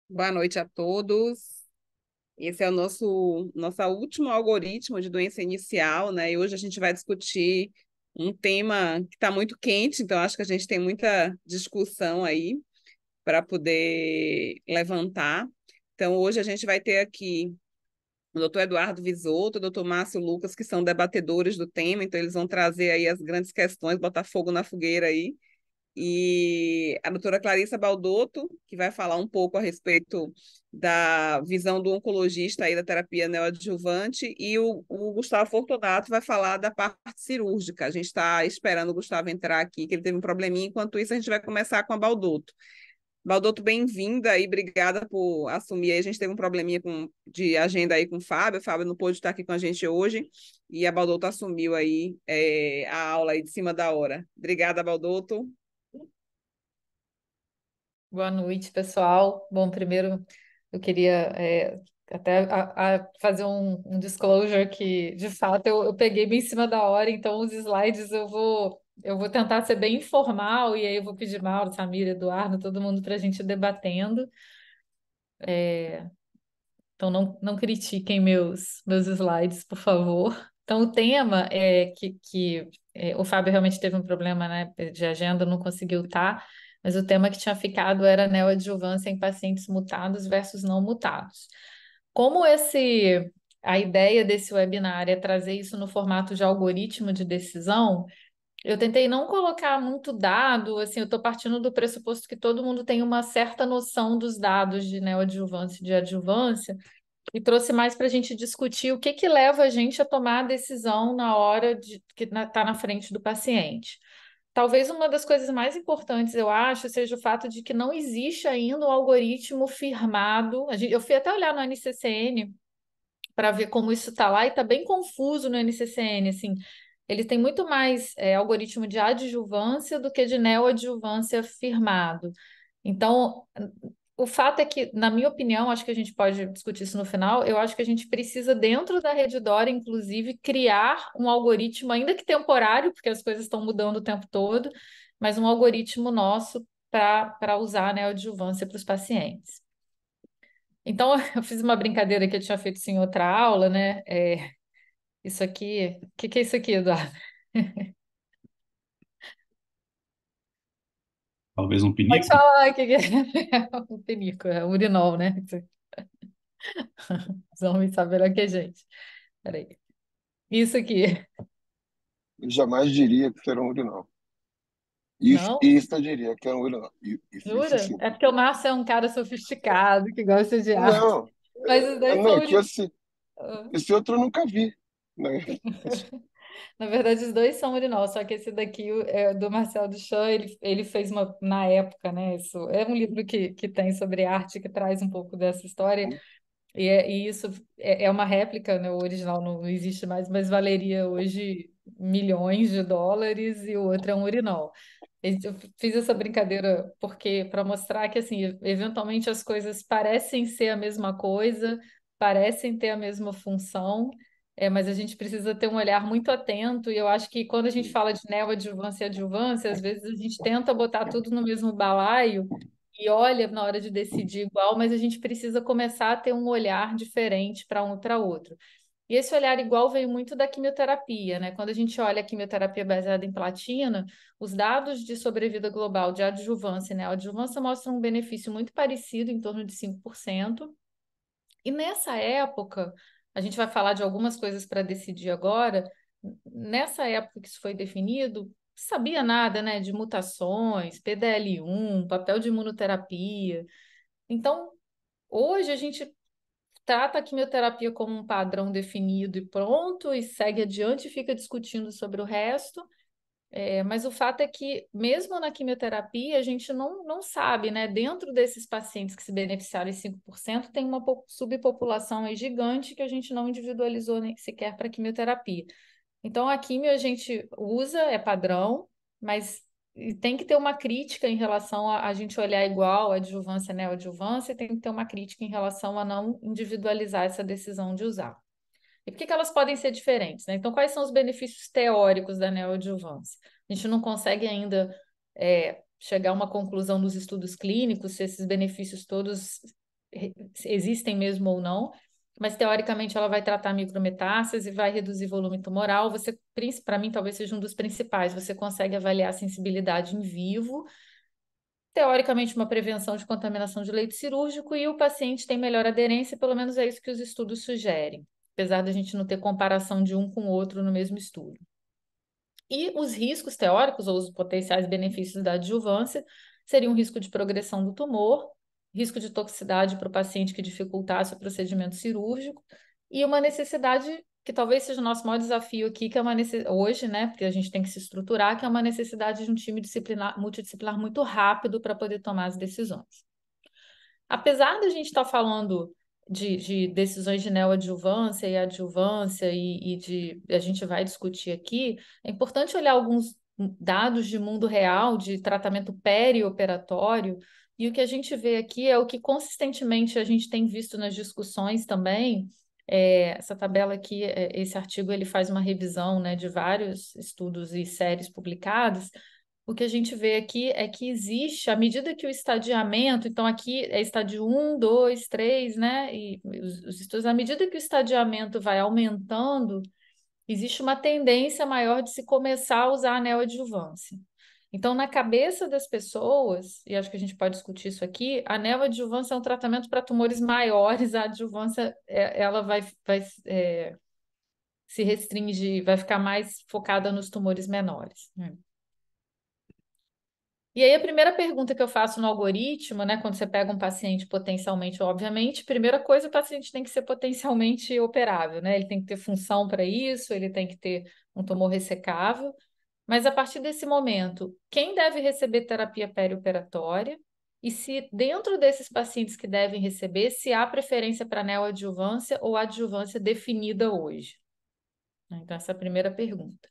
Boa noite a todos. Esse é o nosso último algoritmo de doença inicial, né? E hoje a gente vai discutir um tema que está muito quente, então acho que a gente tem muita discussão aí para poder levantar. Então, hoje a gente vai ter aqui o doutor Eduardo Visoto, o doutor Márcio Lucas, que são debatedores do tema, então eles vão trazer aí as grandes questões, botar fogo na fogueira aí. E a doutora Clarissa Baldotto, que vai falar um pouco a respeito da visão do oncologista aí da terapia neoadjuvante, e o Gustavo Fortunato vai falar da parte cirúrgica. A gente está esperando o Gustavo entrar aqui, que ele teve um probleminha. Enquanto isso, a gente vai começar com a Baldotto. Baldotto, bem-vinda e obrigada por assumir aí. A gente teve um probleminha de agenda aí com o Fábio não pôde estar aqui com a gente hoje, e a Baldotto assumiu aí a aula aí de cima da hora. Obrigada, Baldotto. Boa noite, pessoal. Bom, primeiro eu queria até fazer um disclosure que, de fato, eu peguei bem em cima da hora, então os slides eu vou tentar ser bem informal e aí eu vou pedir Mauro, Samir, Eduardo, todo mundo para a gente ir debatendo. Então não critiquem meus slides, por favor. Então o tema é que o Fábio realmente teve um problema, né, de agenda, não conseguiu estar, mas o tema que tinha ficado era neoadjuvância em pacientes mutados versus não mutados. Como a ideia desse webinar é trazer isso no formato de algoritmo de decisão, eu tentei não colocar muito dado, assim, eu estou partindo do pressuposto que todo mundo tem uma certa noção dos dados de neoadjuvância e de adjuvância, e trouxe mais para a gente discutir o que que leva a gente a tomar a decisão na hora de que está na frente do paciente. Talvez uma das coisas mais importantes, eu acho, seja o fato de que não existe ainda um algoritmo firmado. Eu fui até olhar no NCCN para ver como isso está lá e está bem confuso no NCCN, assim. Ele tem muito mais algoritmo de adjuvância do que de neoadjuvância firmado. Então, o fato é que, na minha opinião, acho que a gente pode discutir isso no final, eu acho que a gente precisa, dentro da Reddora, inclusive, criar um algoritmo, ainda que temporário, porque as coisas estão mudando o tempo todo, mas um algoritmo nosso para usar a neoadjuvância para os pacientes. Então, eu fiz uma brincadeira que eu tinha feito isso em outra aula, né? Isso aqui, o que é isso aqui, Eduardo? Talvez um Pode pinico? falar o que é um penico, é um urinol, né? Os homens sabem melhor que a gente. Peraí. Isso aqui. Eu jamais diria que era um urinol. Não? Isso eu diria que era um urinol. Isso Jura? sim. É porque o Márcio é um cara sofisticado, que gosta de arte. Não, Mas os dois não, são é que urinóis. esse outro eu nunca vi. Né? Na verdade, os dois são urinol, só que esse daqui é do Marcel Duchamp, ele fez uma, na época, né? Isso é um livro que tem sobre arte, que traz um pouco dessa história. E isso é uma réplica, né? O original não existe mais, mas valeria hoje milhões de dólares e o outro é um urinol. Eu fiz essa brincadeira porque para mostrar que assim, eventualmente as coisas parecem ser a mesma coisa, parecem ter a mesma função, mas a gente precisa ter um olhar muito atento. E eu acho que quando a gente fala de neoadjuvância e adjuvância, às vezes a gente tenta botar tudo no mesmo balaio e olha na hora de decidir igual, mas a gente precisa começar a ter um olhar diferente para um e para outro. E esse olhar igual veio muito da quimioterapia, né? Quando a gente olha a quimioterapia baseada em platina, os dados de sobrevida global de adjuvância e neoadjuvância mostram um benefício muito parecido, em torno de 5%. E nessa época, a gente vai falar de algumas coisas para decidir agora. Nessa época que isso foi definido, sabia nada, né, de mutações, PDL1, papel de imunoterapia. Então, hoje a gente trata a quimioterapia como um padrão definido e pronto, e segue adiante e fica discutindo sobre o resto. Mas o fato é que, mesmo na quimioterapia, a gente não sabe, né? Dentro desses pacientes que se beneficiaram em 5%, tem uma subpopulação aí gigante que a gente não individualizou nem sequer para quimioterapia. Então, a quimio a gente usa, é padrão, mas tem que ter uma crítica em relação a gente olhar igual adjuvância, neoadjuvância, e tem que ter uma crítica em relação a não individualizar essa decisão de usar. E por que que elas podem ser diferentes, né? Então, quais são os benefícios teóricos da neoadjuvância? A gente não consegue ainda chegar a uma conclusão nos estudos clínicos se esses benefícios todos existem mesmo ou não, mas teoricamente ela vai tratar micrometástase e vai reduzir volume tumoral. Você, para mim, talvez seja um dos principais. Você consegue avaliar a sensibilidade em vivo, teoricamente uma prevenção de contaminação de leito cirúrgico e o paciente tem melhor aderência, pelo menos é isso que os estudos sugerem, apesar da gente não ter comparação de um com o outro no mesmo estudo. E os riscos teóricos ou os potenciais benefícios da adjuvância seriam um risco de progressão do tumor, risco de toxicidade para o paciente que dificultasse o procedimento cirúrgico e uma necessidade que talvez seja o nosso maior desafio aqui, que é hoje, né, porque a gente tem que se estruturar, que é uma necessidade de um time multidisciplinar muito rápido para poder tomar as decisões. Apesar da gente estar falando de decisões de neoadjuvância e adjuvância a gente vai discutir aqui, é importante olhar alguns dados de mundo real, de tratamento perioperatório, e o que a gente vê aqui é o que consistentemente a gente tem visto nas discussões também. Essa tabela aqui, esse artigo, ele faz uma revisão, né, de vários estudos e séries publicadas. O que a gente vê aqui é que existe, à medida que o estadiamento, então aqui é estádio 1, 2, 3, né? E os estudos, à medida que o estadiamento vai aumentando, existe uma tendência maior de se começar a usar a neoadjuvância. Então, na cabeça das pessoas, e acho que a gente pode discutir isso aqui, a neoadjuvância é um tratamento para tumores maiores, a adjuvância ela vai se restringir, vai ficar mais focada nos tumores menores, né? E aí, a primeira pergunta que eu faço no algoritmo, né, quando você pega um paciente potencialmente, obviamente, primeira coisa, o paciente tem que ser potencialmente operável, né? Ele tem que ter função para isso, ele tem que ter um tumor ressecável. Mas a partir desse momento, quem deve receber terapia perioperatória? E se dentro desses pacientes que devem receber, se há preferência para neoadjuvância ou adjuvância definida hoje? Então, essa é a primeira pergunta.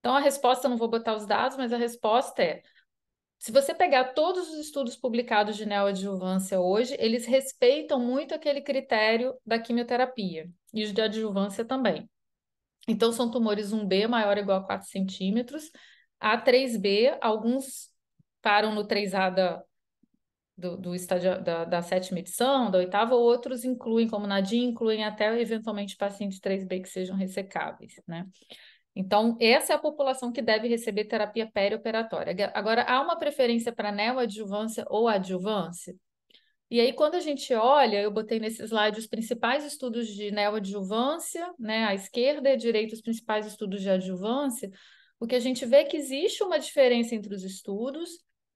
Então, a resposta, eu não vou botar os dados, mas a resposta é: se você pegar todos os estudos publicados de neoadjuvância hoje, eles respeitam muito aquele critério da quimioterapia e os de adjuvância também. Então, são tumores 1B maior ou igual a 4 centímetros, A3B, alguns param no 3A do estádio da sétima edição, da oitava, outros incluem, como Nadim, incluem até eventualmente pacientes 3B que sejam ressecáveis, né? Então, essa é a população que deve receber terapia perioperatória. Agora, há uma preferência para neoadjuvância ou adjuvância? E aí, quando a gente olha, eu botei nesse slide os principais estudos de neoadjuvância, né, à esquerda e à direita os principais estudos de adjuvância, o que a gente vê é que existe uma diferença entre os estudos,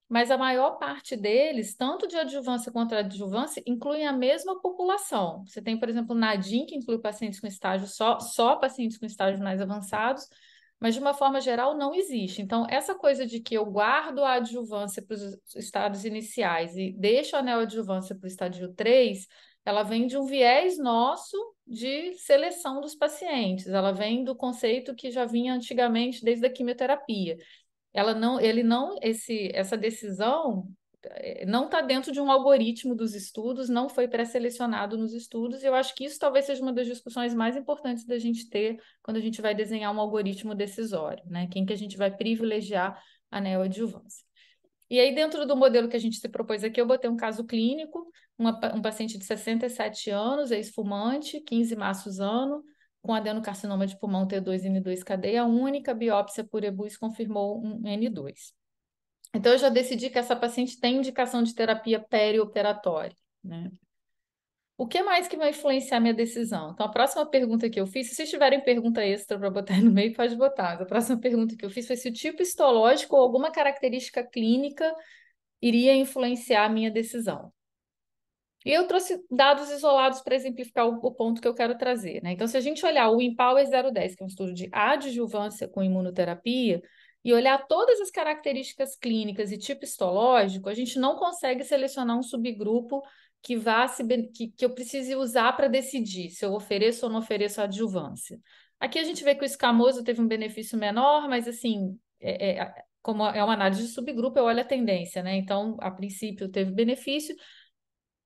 mas a maior parte deles, tanto de adjuvância quanto adjuvância, incluem a mesma população. Você tem, por exemplo, o Nadim, que inclui pacientes com estágio só pacientes com estágios mais avançados, mas de uma forma geral não existe. Então, essa coisa de que eu guardo a adjuvância para os estádios iniciais e deixo a neoadjuvância para o estádio 3, ela vem de um viés nosso de seleção dos pacientes, ela vem do conceito que já vinha antigamente desde a quimioterapia. Essa decisão não está dentro de um algoritmo dos estudos, não foi pré-selecionado nos estudos, e eu acho que isso talvez seja uma das discussões mais importantes da gente ter quando a gente vai desenhar um algoritmo decisório, né? Quem que a gente vai privilegiar a neoadjuvância. E aí, dentro do modelo que a gente se propôs aqui, eu botei um caso clínico, um paciente de 67 anos, ex-fumante, 15 maços ano, com adenocarcinoma de pulmão T2 N2 cadeia única, biópsia por EBUS confirmou um N2. Então, eu já decidi que essa paciente tem indicação de terapia perioperatória, né? O que mais que vai influenciar minha decisão? Então, a próxima pergunta que eu fiz, se vocês tiverem pergunta extra para botar aí no meio, pode botar. Mas a próxima pergunta que eu fiz foi se o tipo histológico ou alguma característica clínica iria influenciar a minha decisão. E eu trouxe dados isolados para exemplificar o ponto que eu quero trazer, né? Então, se a gente olhar o Empower 010, que é um estudo de adjuvância com imunoterapia, e olhar todas as características clínicas e tipo histológico, a gente não consegue selecionar um subgrupo que eu precise usar para decidir se eu ofereço ou não ofereço adjuvância. Aqui a gente vê que o escamoso teve um benefício menor, mas assim, como é uma análise de subgrupo, eu olho a tendência, né? Então, a princípio, teve benefício.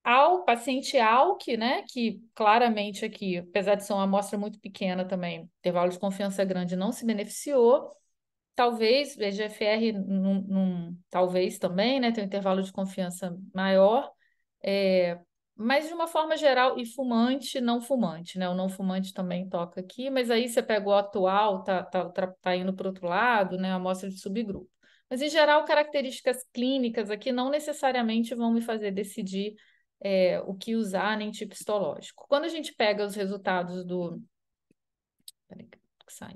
Ao paciente ALK, né, que claramente aqui, apesar de ser uma amostra muito pequena também, intervalo de confiança grande, não se beneficiou. Talvez, VEGFR, talvez também, né, tem um intervalo de confiança maior. Mas de uma forma geral, e fumante, não fumante, né? O não fumante também toca aqui, mas aí você pega o atual, tá indo para o outro lado, né? A amostra de subgrupo. Mas, em geral, características clínicas aqui não necessariamente vão me fazer decidir o que usar, nem tipo histológico. Quando a gente pega os resultados do. Peraí, que sai.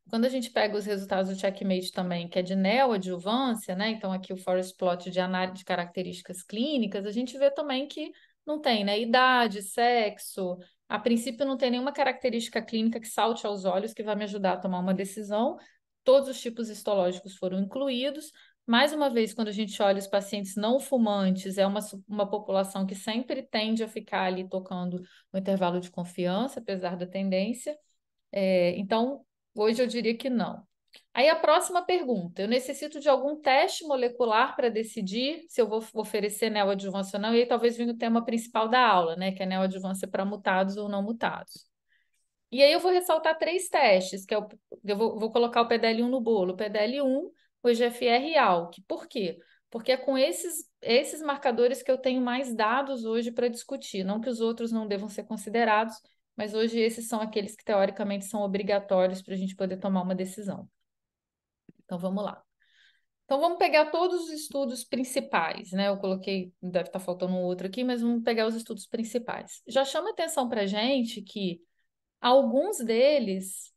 Quando a gente pega os resultados do checkmate também, que é de neoadjuvância, né? Então, aqui o forest plot de análise de características clínicas, a gente vê também que não tem, né? Idade, sexo, a princípio não tem nenhuma característica clínica que salte aos olhos que vai me ajudar a tomar uma decisão. Todos os tipos histológicos foram incluídos. Mais uma vez, quando a gente olha os pacientes não fumantes, é uma população que sempre tende a ficar ali tocando o intervalo de confiança, apesar da tendência. Então, hoje eu diria que não. Aí a próxima pergunta: eu necessito de algum teste molecular para decidir se eu vou oferecer neoadjuvância ou não? E aí talvez venha o tema principal da aula, né? Que é neoadjuvância para mutados ou não mutados. E aí eu vou ressaltar 3 testes, que eu vou colocar o PDL1 no bolo. O PDL1, o EGFR e ALK. Por quê? Porque é com esses marcadores que eu tenho mais dados hoje para discutir. Não que os outros não devam ser considerados, mas hoje esses são aqueles que teoricamente são obrigatórios para a gente poder tomar uma decisão. Então vamos lá. Então vamos pegar todos os estudos principais, né? Eu coloquei, deve estar faltando um outro aqui, mas vamos pegar os estudos principais. Já chama atenção para a gente que alguns deles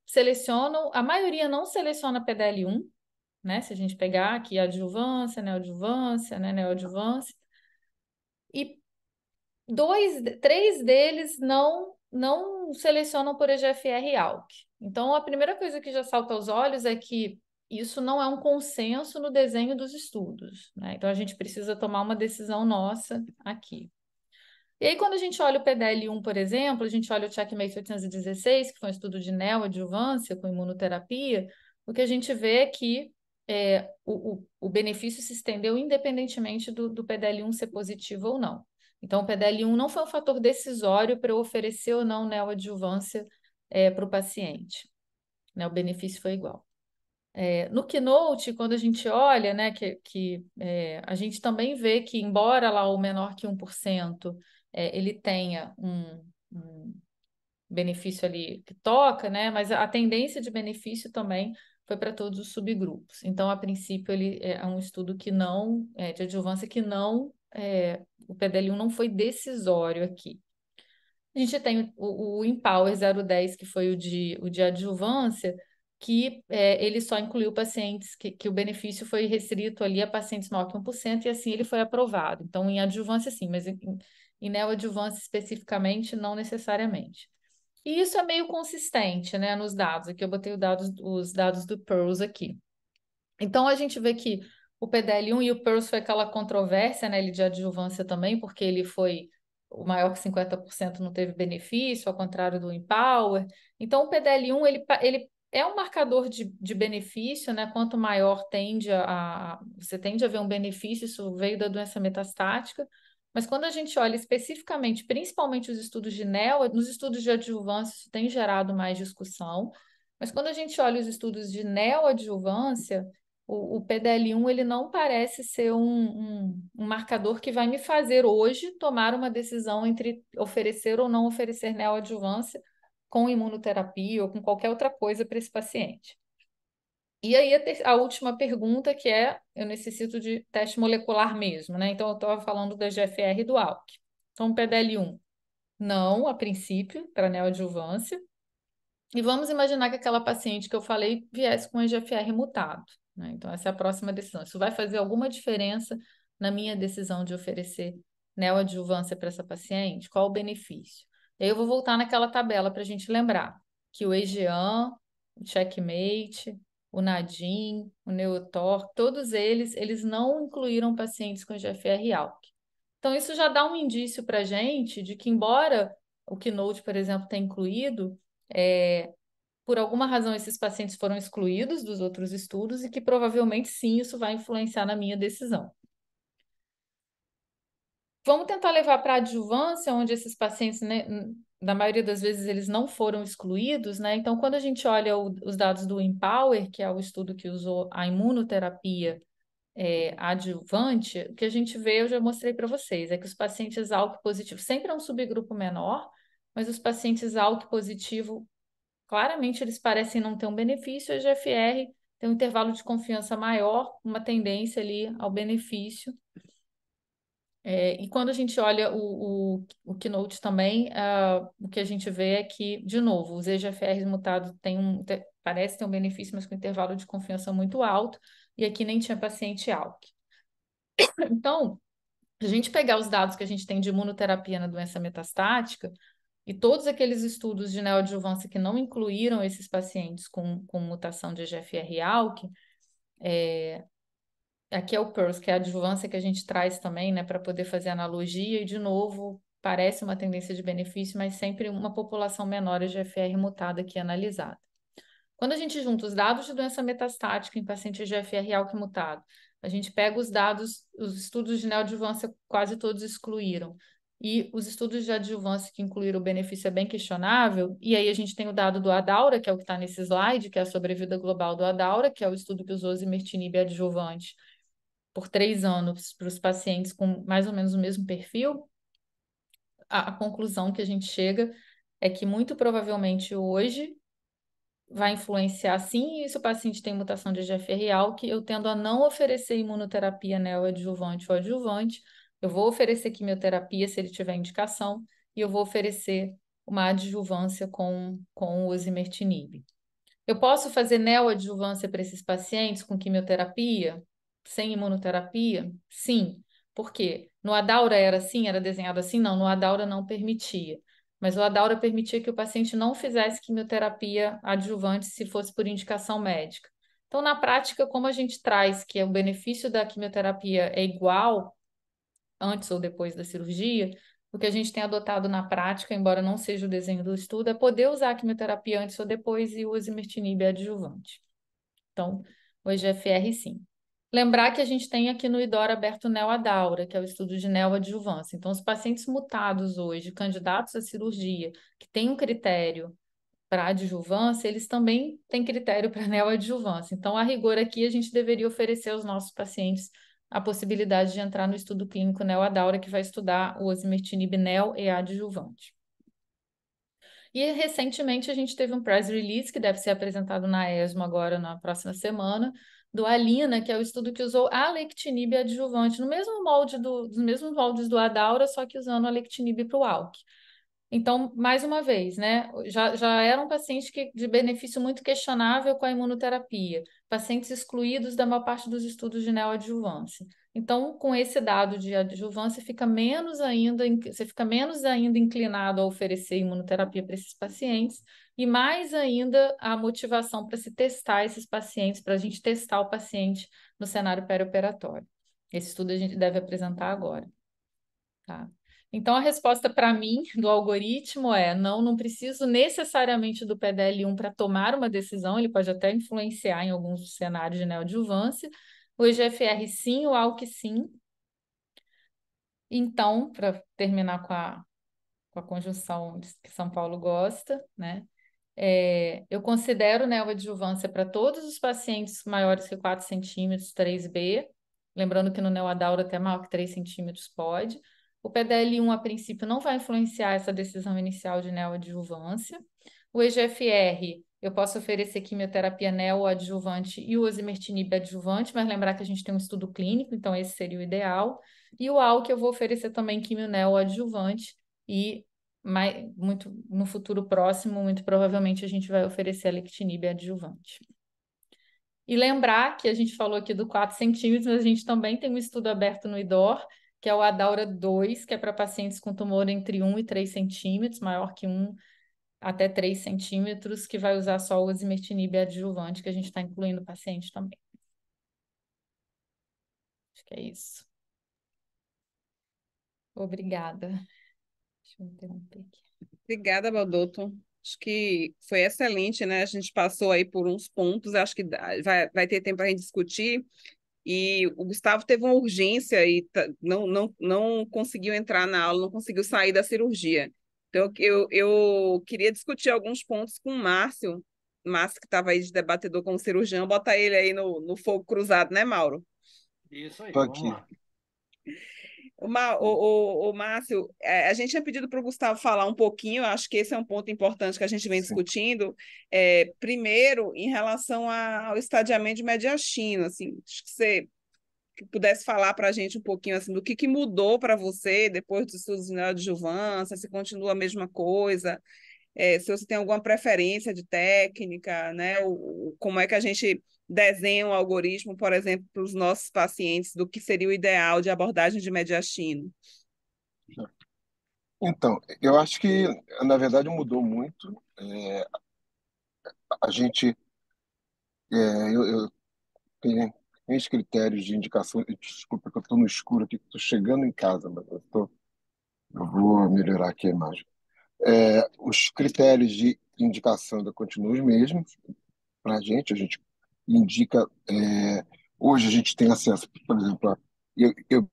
selecionam, a maioria não seleciona PDL1, né? Se a gente pegar aqui adjuvância, neoadjuvância, né? Neoadjuvância. E 3 deles não selecionam por EGFR e ALK. Então, a primeira coisa que já salta aos olhos é que isso não é um consenso no desenho dos estudos, né? Então, a gente precisa tomar uma decisão nossa aqui. E aí, quando a gente olha o PDL1, por exemplo, a gente olha o Checkmate 816, que foi um estudo de neoadjuvância com imunoterapia, o que a gente vê é que o benefício se estendeu independentemente do PDL1 ser positivo ou não. Então, o PDL1 não foi um fator decisório para eu oferecer ou não neoadjuvância para o paciente. Né? O benefício foi igual. No Keynote, quando a gente olha, né, a gente também vê que, embora lá o menor que 1%, ele tenha um benefício ali que toca, né, mas a tendência de benefício também foi para todos os subgrupos. Então, a princípio, ele é um estudo que não, de adjuvância, que não, o PDL1 não foi decisório aqui. A gente tem o Empower 010, que foi o de adjuvância, que ele só incluiu pacientes que o benefício foi restrito ali a pacientes maior que 1%, e assim ele foi aprovado. Então, em adjuvância, sim, mas em neoadjuvância especificamente, não necessariamente. E isso é meio consistente, né, nos dados. Aqui eu botei os dados do PEARLS aqui. Então, a gente vê que o PDL1 e o PEARLS foi aquela controvérsia, né, ele de adjuvância também, porque ele foi o maior que 50% não teve benefício, ao contrário do Empower. Então, o PDL1, ele é um marcador de benefício, né? Quanto maior você tende a ver um benefício, isso veio da doença metastática. Mas quando a gente olha especificamente, principalmente os estudos de nos estudos de adjuvância, isso tem gerado mais discussão. Mas quando a gente olha os estudos de neoadjuvância, o PDL1 ele não parece ser um marcador que vai me fazer hoje tomar uma decisão entre oferecer ou não oferecer neoadjuvância com imunoterapia ou com qualquer outra coisa para esse paciente. E aí a última pergunta, que eu necessito de teste molecular mesmo, né? Então eu estava falando da GFR e do ALK. Então, PDL1, não, a princípio, para neoadjuvância. E vamos imaginar que aquela paciente que eu falei viesse com EGFR mutado, né? Então, essa é a próxima decisão. Isso vai fazer alguma diferença na minha decisão de oferecer neoadjuvância para essa paciente? Qual o benefício? E aí eu vou voltar naquela tabela para a gente lembrar que o EGAN, o Checkmate, o NADIM, o Neotor, todos eles não incluíram pacientes com EGFR ALK. Então, isso já dá um indício para a gente de que, embora o Keynote, por exemplo, tenha incluído, por alguma razão esses pacientes foram excluídos dos outros estudos e que provavelmente sim, isso vai influenciar na minha decisão. Vamos tentar levar para a adjuvância, onde esses pacientes, né, na maioria das vezes, eles não foram excluídos, né? Então, quando a gente olha os dados do Empower, que é o estudo que usou a imunoterapia adjuvante, o que a gente vê, eu já mostrei para vocês, é que os pacientes ALK positivo sempre é um subgrupo menor, mas os pacientes ALK positivo, claramente eles parecem não ter um benefício, a EGFR tem um intervalo de confiança maior, uma tendência ali ao benefício. E quando a gente olha o Keynote também, o que a gente vê é que, de novo, os EGFRs mutados parece ter um benefício, mas com intervalo de confiança muito alto, e aqui nem tinha paciente ALK. Então, se a gente pegar os dados que a gente tem de imunoterapia na doença metastática, e todos aqueles estudos de neoadjuvância que não incluíram esses pacientes com mutação de EGFR-ALK, aqui é o PERS, que é a adjuvância que a gente traz também, né, para poder fazer analogia, e de novo, parece uma tendência de benefício, mas sempre uma população menor EGFR mutada aqui analisada. Quando a gente junta os dados de doença metastática em paciente EGFR-ALK mutado, a gente pega os dados, os estudos de neoadjuvância quase todos excluíram, e os estudos de adjuvância que incluíram o benefício é bem questionável, e aí a gente tem o dado do ADAURA, que é o que está nesse slide, que é a sobrevida global do ADAURA, que é o estudo que usou osimertinib adjuvante por 3 anos para os pacientes com mais ou menos o mesmo perfil. A conclusão que a gente chega é que muito provavelmente hoje vai influenciar sim, e se o paciente tem mutação de EGFR-ALK, eu tendo a não oferecer imunoterapia neoadjuvante ou adjuvante, eu vou oferecer quimioterapia se ele tiver indicação, e eu vou oferecer uma adjuvância com o osimertinib. Eu posso fazer neoadjuvância para esses pacientes com quimioterapia, sem imunoterapia? Sim. Por quê? No ADAURA era assim, era desenhado assim? Não, no ADAURA não permitia. Mas o ADAURA permitia que o paciente não fizesse quimioterapia adjuvante se fosse por indicação médica. Então, na prática, como a gente traz que o benefício da quimioterapia é igual antes ou depois da cirurgia, o que a gente tem adotado na prática, embora não seja o desenho do estudo, é poder usar a quimioterapia antes ou depois e o osimertinib adjuvante. Então, o EGFR sim. Lembrar que a gente tem aqui no IDOR aberto o NeoADAURA, que é o estudo de neoadjuvância. Então, os pacientes mutados hoje, candidatos à cirurgia, que têm um critério para adjuvância, eles também têm critério para neoadjuvância. Então, a rigor aqui, a gente deveria oferecer aos nossos pacientes a possibilidade de entrar no estudo clínico NeoADAURA, que vai estudar o osimertinib neo e adjuvante. E recentemente a gente teve um press release que deve ser apresentado na ESMO agora na próxima semana, do ALINA, que é o estudo que usou a alectinib adjuvante, no mesmo molde dos mesmos moldes do ADAURA, só que usando a alectinib para o ALK. Então, mais uma vez, né, já era um paciente de benefício muito questionável com a imunoterapia, pacientes excluídos da maior parte dos estudos de neoadjuvância. Então, com esse dado de adjuvância, você fica menos ainda inclinado a oferecer imunoterapia para esses pacientes, e mais ainda a motivação para se testar esses pacientes, para a gente testar o paciente no cenário perioperatório. Esse estudo a gente deve apresentar agora. Tá? Então, a resposta para mim do algoritmo é: não preciso necessariamente do PDL1 para tomar uma decisão, ele pode até influenciar em alguns cenários de neoadjuvância. O EGFR sim, o ALK sim. Então, para terminar com a conjunção que São Paulo gosta, né? Eu considero neoadjuvância para todos os pacientes maiores que 4 centímetros, 3B, lembrando que no neoadauro até maior que 3 centímetros pode. O PDL1, a princípio, não vai influenciar essa decisão inicial de neoadjuvância. O EGFR, eu posso oferecer quimioterapia neoadjuvante e o osimertinib adjuvante, mas lembrar que a gente tem um estudo clínico, então esse seria o ideal. E o ALK eu vou oferecer também quimio neoadjuvante e no futuro próximo, muito provavelmente a gente vai oferecer a alectinib adjuvante. E lembrar que a gente falou aqui do 4 centímetros, mas a gente também tem um estudo aberto no IDOR, que é o ADAURA 2, que é para pacientes com tumor entre 1 e 3 centímetros, maior que 1 até 3 centímetros, que vai usar só o osimertinib adjuvante, que a gente está incluindo o paciente também. Acho que é isso. Obrigada. Deixa eu interromper aqui. Obrigada, Baldoto. Acho que foi excelente, né? A gente passou aí por uns pontos, acho que vai ter tempo para a gente discutir. E o Gustavo teve uma urgência e não conseguiu entrar na aula, não conseguiu sair da cirurgia. Então, eu queria discutir alguns pontos com o Márcio. Márcio, que estava aí de debatedor com o cirurgião, bota ele aí no fogo cruzado, né, Mauro? Isso aí, Tô vamos aqui. lá. O Márcio, a gente tinha pedido para o Gustavo falar um pouquinho, eu acho que esse é um ponto importante que a gente vem Sim. discutindo. Primeiro, em relação ao estadiamento de mediastino, assim, acho que você pudesse falar para a gente um pouquinho assim, do que mudou para você depois dos estudos de neoadjuvância, se continua a mesma coisa, se você tem alguma preferência de técnica, né? Como é que a gente desenha um algoritmo, por exemplo, para os nossos pacientes, do que seria o ideal de abordagem de mediastino. Então, eu acho que, na verdade, mudou muito. A gente, eu tenho os critérios de indicação. Desculpa que eu estou no escuro aqui, estou chegando em casa, mas eu vou melhorar aqui a imagem. Os critérios de indicação ainda continuam os mesmos para a gente indica. Hoje a gente tem acesso, por exemplo, eu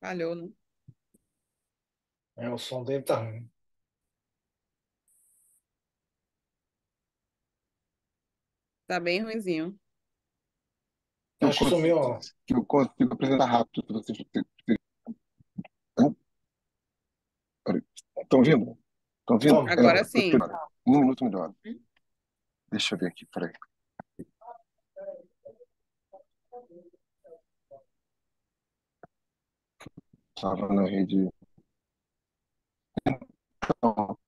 Falhou, não? O som dele tá ruim. Tá bem ruinzinho. eu Acho que sumiu, ó. que eu consigo apresentar rápido. Vocês estão vendo? Estão vendo? Vamos. Agora sim. Um minuto melhor. Deixa eu ver aqui, peraí. Estava na rede. Então,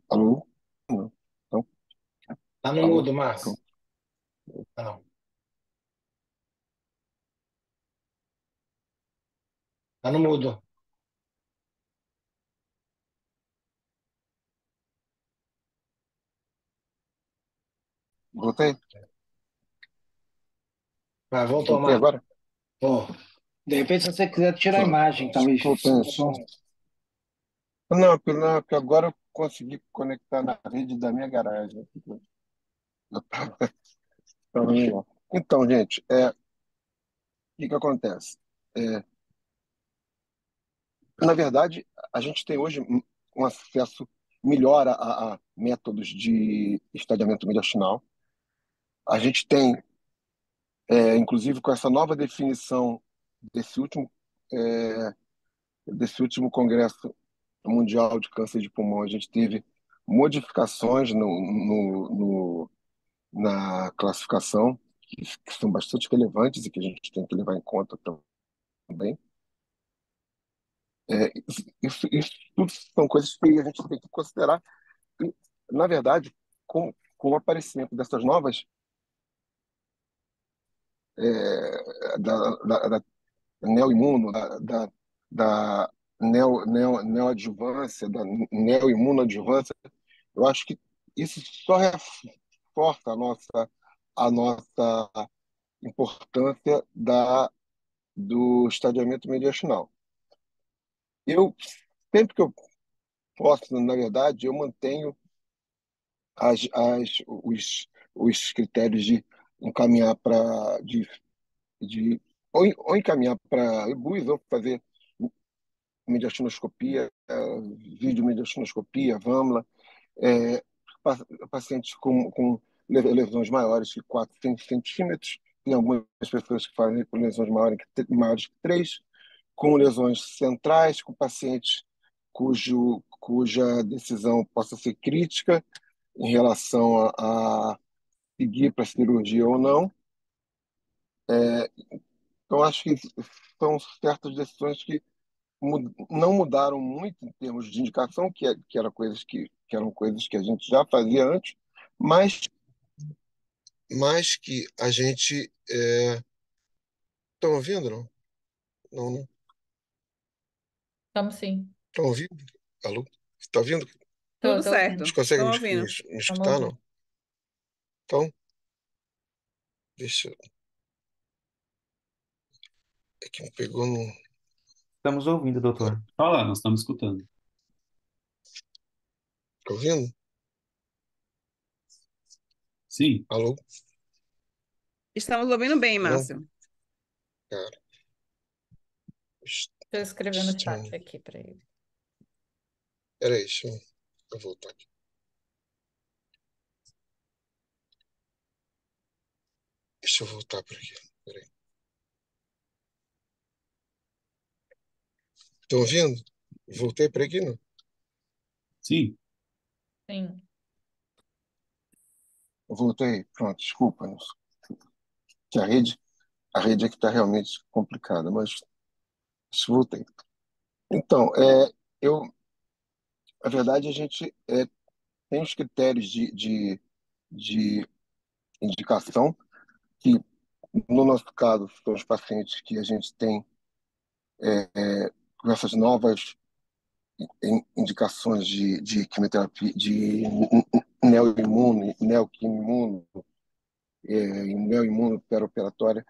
alô? Não. Então, Tá no alô? mudo, Então, Márcio. Ah, não. Tá no mudo. voltei? Vai, voltou, Voltei Márcio. agora? Ó, de repente, se você quiser tirar a Pronto. imagem, talvez Voltei. o som. Não, porque agora eu consegui conectar na rede da minha garagem. Eu tava melhor. Então, gente, o que acontece? É, Na verdade, a gente tem hoje um acesso melhor a métodos de estadiamento mediastinal. A gente tem, inclusive, com essa nova definição desse último, é, desse último Congresso Mundial de Câncer de Pulmão, a gente teve modificações na classificação que são bastante relevantes e que a gente tem que levar em conta também. Isso tudo são coisas que a gente tem que considerar. E, na verdade, com o aparecimento dessas novas da neoimuno, da neoadjuvância, da neoimunoadjuvância, eu acho que isso só reforça a nossa importância do estadiamento mediastinal. Eu, sempre que eu posso, na verdade, eu mantenho as, as, os critérios de encaminhar para ou encaminhar para EBUS ou fazer mediastinoscopia, videomediastinoscopia, VAMLA, é, pacientes com lesões maiores que 4 centímetros, tem algumas pessoas que fazem com lesões maiores que 3, com lesões centrais, com pacientes cuja decisão possa ser crítica em relação a seguir para a cirurgia ou não. Então, acho que são certas decisões que não mudaram muito em termos de indicação, que eram coisas que a gente já fazia antes, mas que a gente. Estão ouvindo, não? Não, não. Estamos sim. Estão ouvindo? Alô? Está ouvindo? Tô, Tudo tô Vocês ouvindo. certo. conseguem Estão me, me, ouvindo. me Estamos escutar, ouvindo. não? Então, deixa. É que me pegou no. Estamos ouvindo, doutor. Fala, nós estamos escutando. Tá ouvindo? Sim, Alô? Estamos ouvindo bem, Não? Márcio. Cara, Estou escrevendo no chat estranho. aqui para ele. Peraí, deixa eu voltar aqui. Deixa eu voltar por aqui. Peraí. Estão ouvindo? Voltei por aqui, não? sim. Sim. Eu voltei, pronto, desculpa. Que a rede aqui está realmente complicada, mas voltei. Então, eu, na verdade, a gente tem os critérios de indicação, que no nosso caso são os pacientes que a gente tem com essas novas indicações de quimioterapia, de neoimuno, neoquimimuno, e neoimuno perioperatória,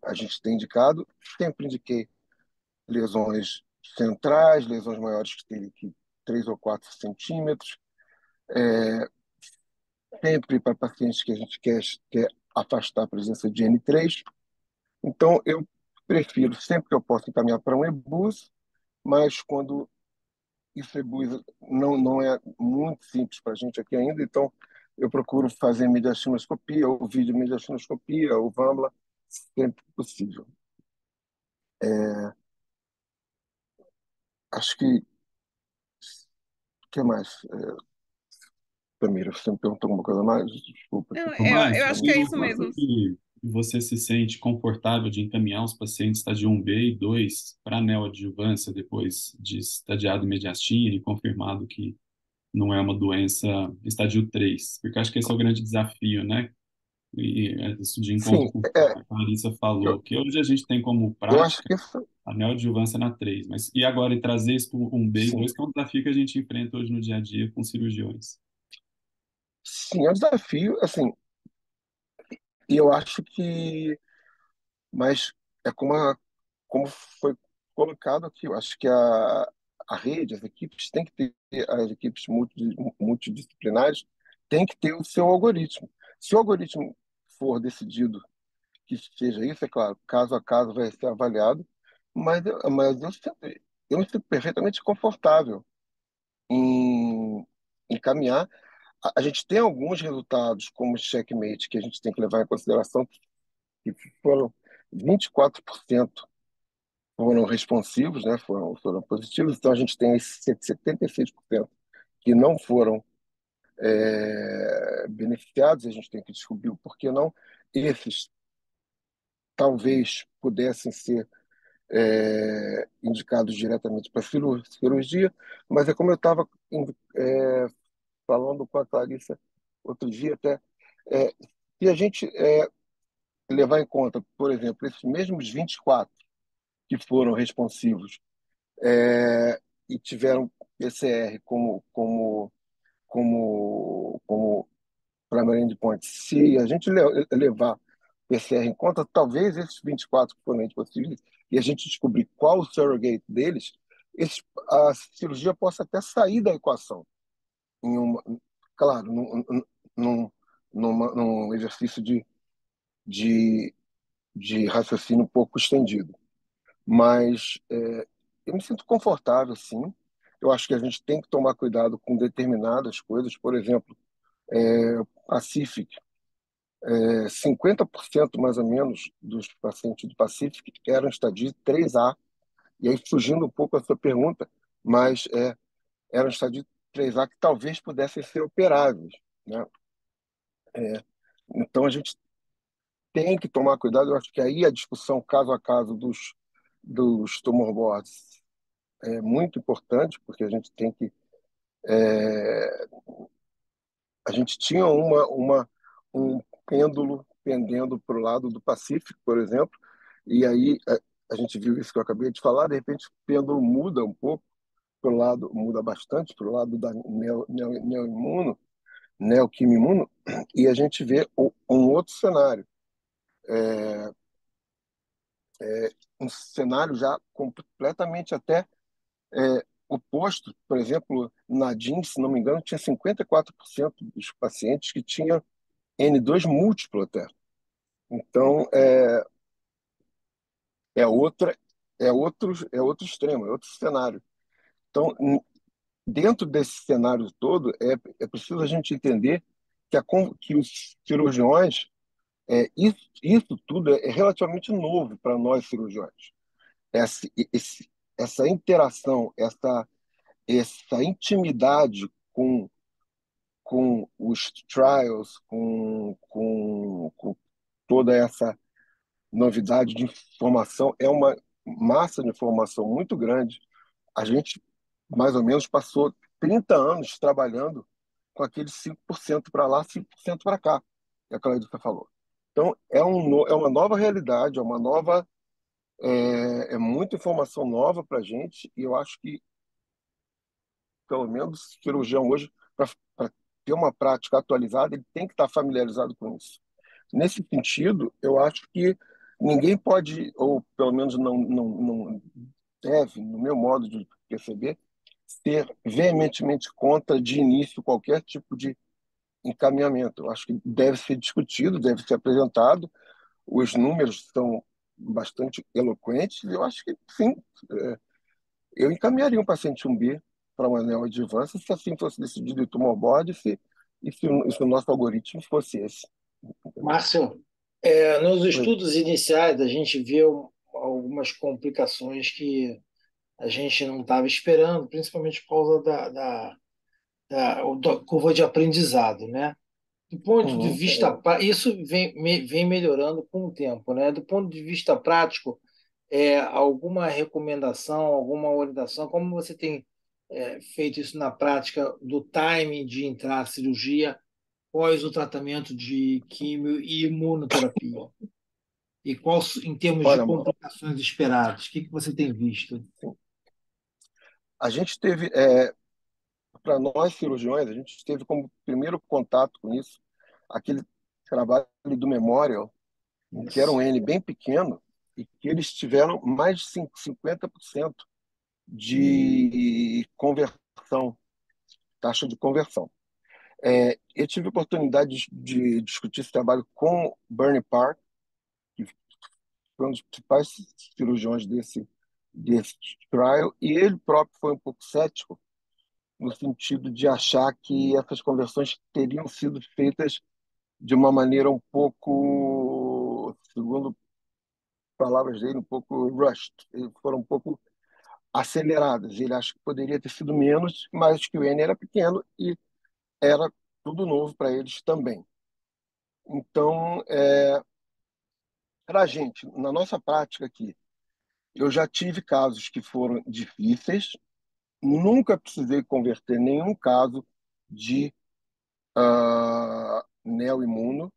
a gente tem indicado. Sempre indiquei lesões centrais, lesões maiores que 3 ou 4 centímetros, sempre para pacientes que a gente quer afastar a presença de N3. Então, eu prefiro, sempre que eu posso, encaminhar para um EBUS, mas quando isso EBUS não é muito simples para a gente aqui ainda, então eu procuro fazer mediastinoscopia, ou videomediastinoscopia, ou VAMBLA, sempre que possível. Acho que mais? Tamira, você me perguntou alguma coisa mais? Desculpa aqui. Não, Ô, eu Márcio, acho que é e isso quanto mesmo. que você se sente confortável de encaminhar os pacientes estágio 1B e 2 para neoadjuvância depois de estadiado mediastina e confirmado que não é uma doença estágio 3? Porque eu acho que esse é o grande desafio, né? E isso de encontro Sim, com o que a Clarissa eu, falou, que hoje a gente tem como eu acho prática que isso, a neoadjuvância na 3, mas e agora e trazer isso para um B e sim. 2, que é um desafio que a gente enfrenta hoje no dia a dia com cirurgiões. Sim, é um desafio, assim, e eu acho que, mas é como foi colocado aqui, eu acho que a rede, as equipes têm que ter, as equipes multidisciplinares têm que ter o seu algoritmo. Se o algoritmo for decidido que seja isso, é claro, caso a caso vai ser avaliado, mas eu me sinto perfeitamente confortável em encaminhar. A gente tem alguns resultados, como o checkmate, que a gente tem que levar em consideração, que foram 24% foram responsivos, né, foram positivos, então a gente tem esses 76% que não foram beneficiados, a gente tem que descobrir o porquê não. Esses talvez pudessem ser indicados diretamente para cirurgia, mas é como eu estava falando com a Clarissa outro dia até, é, se a gente levar em conta, por exemplo, esses mesmos 24 que foram responsivos e tiveram PCR como primary endpoint, se a gente levar PCR em conta, talvez esses 24 que foram responsivos e a gente descobrir qual o surrogate deles, a cirurgia possa até sair da equação em uma, claro, num, num exercício de, de raciocínio um pouco estendido. Mas eu me sinto confortável, sim. Eu acho que a gente tem que tomar cuidado com determinadas coisas. Por exemplo, Pacific, 50% mais ou menos dos pacientes do Pacific eram estadio 3A. E aí, fugindo um pouco da sua pergunta, mas eram estadio 3A que talvez pudessem ser operáveis, né? Então, a gente tem que tomar cuidado. Eu acho que aí a discussão caso a caso dos tumor boards é muito importante, porque a gente tem que. A gente tinha um pêndulo pendendo para o lado do Pacífico, por exemplo, e aí a gente viu isso que eu acabei de falar, de repente o pêndulo muda um pouco para o lado, muda bastante para o lado da neoimuno, neoquimimuno, e a gente vê um outro cenário, um cenário já completamente até oposto. Por exemplo, na DIN, se não me engano, tinha 54% dos pacientes que tinham N2 múltiplo até. Então, é outra, é outro extremo, é outro cenário. Então, dentro desse cenário todo, é preciso a gente entender que os cirurgiões, isso tudo é relativamente novo para nós cirurgiões. Essa interação, essa intimidade com os trials, com toda essa novidade de informação, é uma massa de informação muito grande. A gente, mais ou menos, passou 30 anos trabalhando com aqueles 5% para lá, 5% para cá, que a Cláudia falou. Então, é uma nova realidade, é muita informação nova para a gente, e eu acho que, pelo menos, o cirurgião hoje, para ter uma prática atualizada, ele tem que estar familiarizado com isso. Nesse sentido, eu acho que ninguém pode, ou pelo menos não deve, no meu modo de perceber, ser veementemente contra de início qualquer tipo de encaminhamento. Eu acho que deve ser discutido, deve ser apresentado. Os números são bastante eloquentes. Eu acho que, sim, eu encaminharia um paciente 1B para uma neoadjuvância se assim fosse decidido em tumor board e se o nosso algoritmo fosse esse. Márcio, nos estudos iniciais a gente viu algumas complicações que a gente não estava esperando, principalmente por causa da curva de aprendizado, né? Do ponto de Uhum. vista, isso vem melhorando com o tempo, né? Do ponto de vista prático, alguma recomendação, alguma orientação, como você tem feito isso na prática do timing de entrar à cirurgia pós o tratamento de químio e imunoterapia? E qual, em termos de Olha, complicações esperadas, o que você tem visto? a gente teve, para nós cirurgiões, a gente teve como primeiro contato com isso aquele trabalho do Memorial, que era um N bem pequeno e que eles tiveram mais de 50% de conversão, taxa de conversão. Eu tive a oportunidade de discutir esse trabalho com o Bernie Park, que foi um dos principais cirurgiões desse trial, e ele próprio foi um pouco cético no sentido de achar que essas conversões teriam sido feitas de uma maneira um pouco, segundo palavras dele, um pouco rushed, foram um pouco aceleradas. Ele acha que poderia ter sido menos, mas que o N era pequeno e era tudo novo para eles também. Então, para a gente, na nossa prática aqui, eu já tive casos que foram difíceis, nunca precisei converter nenhum caso de neoimuno.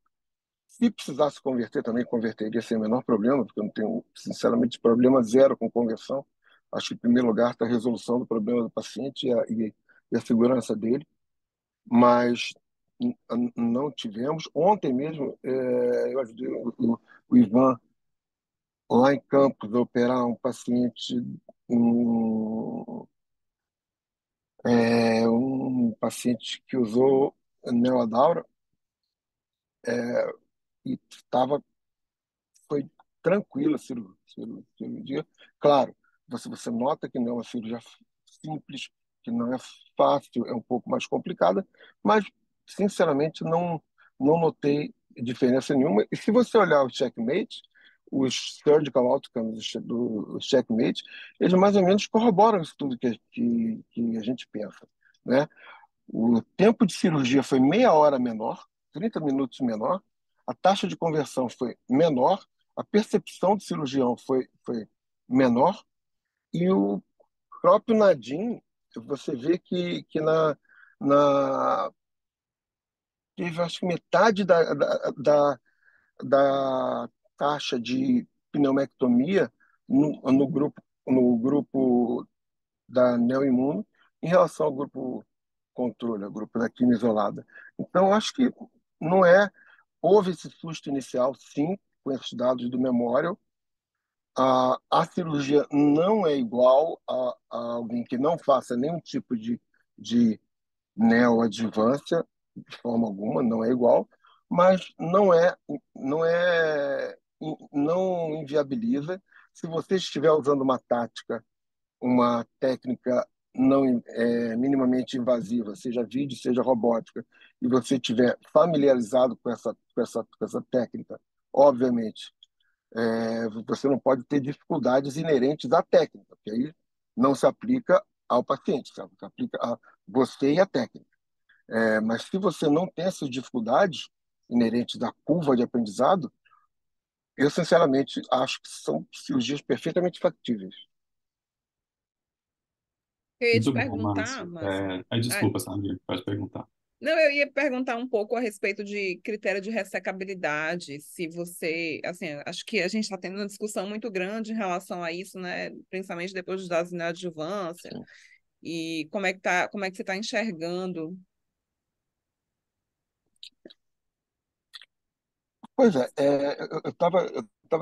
Se precisasse converter, também converteria sem o menor problema, porque eu não tenho, sinceramente, problema zero com conversão. Acho que, em primeiro lugar, está a resolução do problema do paciente e a segurança dele. Mas não tivemos. Ontem mesmo, eu ajudei o Ivan lá em Campos a operar um paciente, um, um paciente que usou Neoadaura, e foi tranquila a cirurgia. Claro, você nota que não é uma cirurgia simples, que não é fácil, é um pouco mais complicada, mas, sinceramente, não notei diferença nenhuma. E se você olhar o Checkmate, os surgical outcomes do Checkmate, eles mais ou menos corroboram isso tudo que a gente pensa, né? O tempo de cirurgia foi meia hora menor, 30 minutos menor, a taxa de conversão foi menor, a percepção do cirurgião foi menor, e o próprio Nadim, você vê que teve, acho que metade da taxa de pneumectomia no grupo da neoimuno em relação ao grupo controle, ao grupo da quimio isolada. Então, acho que não é. Houve esse susto inicial, sim, com esses dados do Memorial. A cirurgia não é igual a alguém que não faça nenhum tipo de neoadjuvância, de forma alguma, não é igual, mas não inviabiliza. Se você estiver usando uma técnica não minimamente invasiva, seja vídeo, seja robótica, e você estiver familiarizado com essa técnica, obviamente, você não pode ter dificuldades inerentes à técnica, porque aí não se aplica ao paciente, sabe? Se aplica a você e a técnica. Mas se você não tem essas dificuldades inerentes à curva de aprendizado, eu sinceramente acho que são cirurgias perfeitamente factíveis. Eu ia te Muito bom, perguntar, Márcio. Márcio. Ah, Desculpa, Samir, pode perguntar. não, eu ia perguntar um pouco a respeito de critério de ressecabilidade, se você, assim, acho que a gente está tendo uma discussão muito grande em relação a isso, né? Principalmente depois dos dados de neoadjuvância, Sim. e como é que você está enxergando? Pois é, eu tava